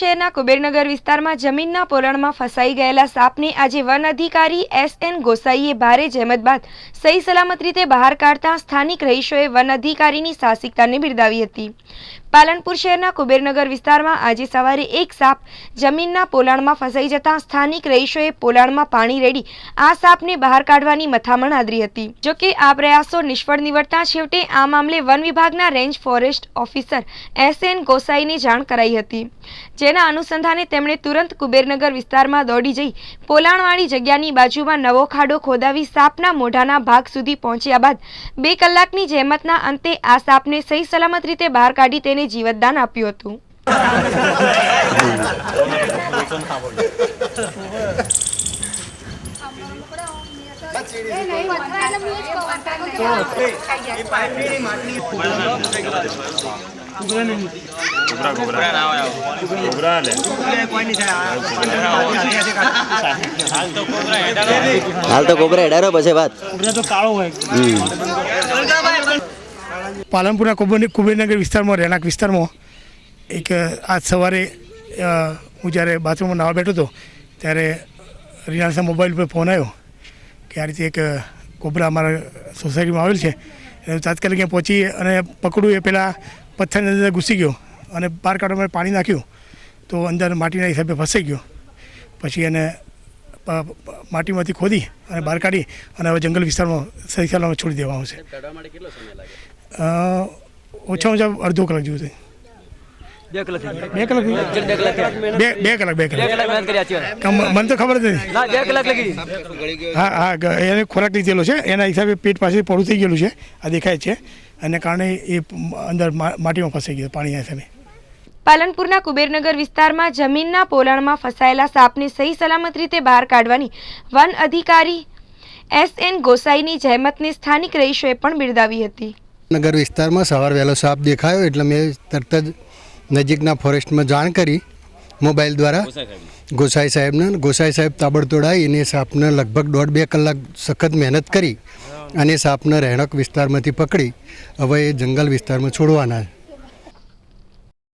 શહેરના કુબેરનગર વિસ્તારમાં જમીનના પોલાણમાં ફસાઈ ગયેલા સાપને આજે વન અધિકારી એસ.એન. ગોસાઈએ ભારે જહેમત બાદ સહી સલામત રીતે બહાર કાઢતા સ્થાનિક રહીશોએ વન અધિકારીની સાહસિકતાને બિરદાવી હતી। પાલનપુર શહેરના કુબેરનગર વિસ્તારમાં આજે સવારે એક સાપ જમીનના પોલાણમાં ફસાઈ જતા સ્થાનિક રહીશોએ પોલાણમાં પાણી રેડી આ સાપને બહાર કાઢવાની મથામણ આદરી હતી। જોકે આ પ્રયાસો નિષ્ફળ નીવડતા છેવટે આ મામલે વન વિભાગના રેન્જ ફોરેસ્ટ ઓફિસર એસ.એન. ગોસાઈને જાણ કરાઈ હતી, જેના અનુસંધાને તેમણે તુરંત કુબેરનગર વિસ્તારમાં દોડી જઈ પોલાણવાળી જગ્યાની બાજુમાં નવો ખાડો ખોદાવી સાપના મોઢાના ભાગ સુધી પહોંચ્યા બાદ 2 કલાકની જહેમતના અંતે આ સાપને સહી સલામત રીતે બહાર કાઢી તેને જીવતદાન આપ્યું હતું। हाल तो कोबरा हेडारो पछे बात तो काळो होय। पालनपुर कुबेरनगर विस्तार में રહેણાંક વિસ્તારમાં એક આજ સવારે હું જ્યારે બાથરૂમમાં નાવા બેઠો હતો ત્યારે રિયાસના મોબાઈલ પર ફોન આવ્યો કે આ રીતે એક કોબરા અમારા સોસાયટીમાં આવેલ છે। તાત્કાલિક ત્યાં પહોંચી અને પકડું એ પહેલાં પથ્થરની અંદર ઘૂસી ગયો અને બહાર કાઢવા માટે પાણી નાખ્યું તો અંદર માટીના હિસાબે ફસાઈ ગયો। પછી એને માટીમાંથી ખોદી અને બહાર કાઢી અને હવે જંગલ વિસ્તારમાં સહી સલામત છોડી દેવામાં આવશે। ઓછામાં ઓછા અડધો કલાક જેવું છે। 2 કલાક મને તો ખબર જ નથી। હા હા એને ખોરાક લીધેલો છે, એના હિસાબે પેટ પાસે પડું થઈ ગયેલું છે, આ દેખાય છે, અને કારણે એ અંદર માટીમાં ફસાઈ ગયો પાણીના હિસાબે। પાલનપુરના કુબેરનગર વિસ્તારમાં જમીનના પોલાણમાં ફસાયેલા સાપને સહી સલામત રીતે બહાર કાઢવાની વન અધિકારી એસ.એન. ગોસાઈની જહેમતને સ્થાનિક રહીશોએ પણ બિરદાવી હતી। નગર વિસ્તારમાં સવાર વહેલો સાપ દેખાયો એટલે મેં તરત જ નજીકના ફોરેસ્ટમાં જાણ કરી મોબાઈલ દ્વારા ગોસાઈ સાહેબને। ગોસાઈ સાહેબ તાબડતોડ આવીને સાપને લગભગ 1.5-2 કલાક સખત મહેનત કરી અને સાપને રહેણાંક વિસ્તારમાંથી પકડી હવે એ જંગલ વિસ્તારમાં છોડવાના છે।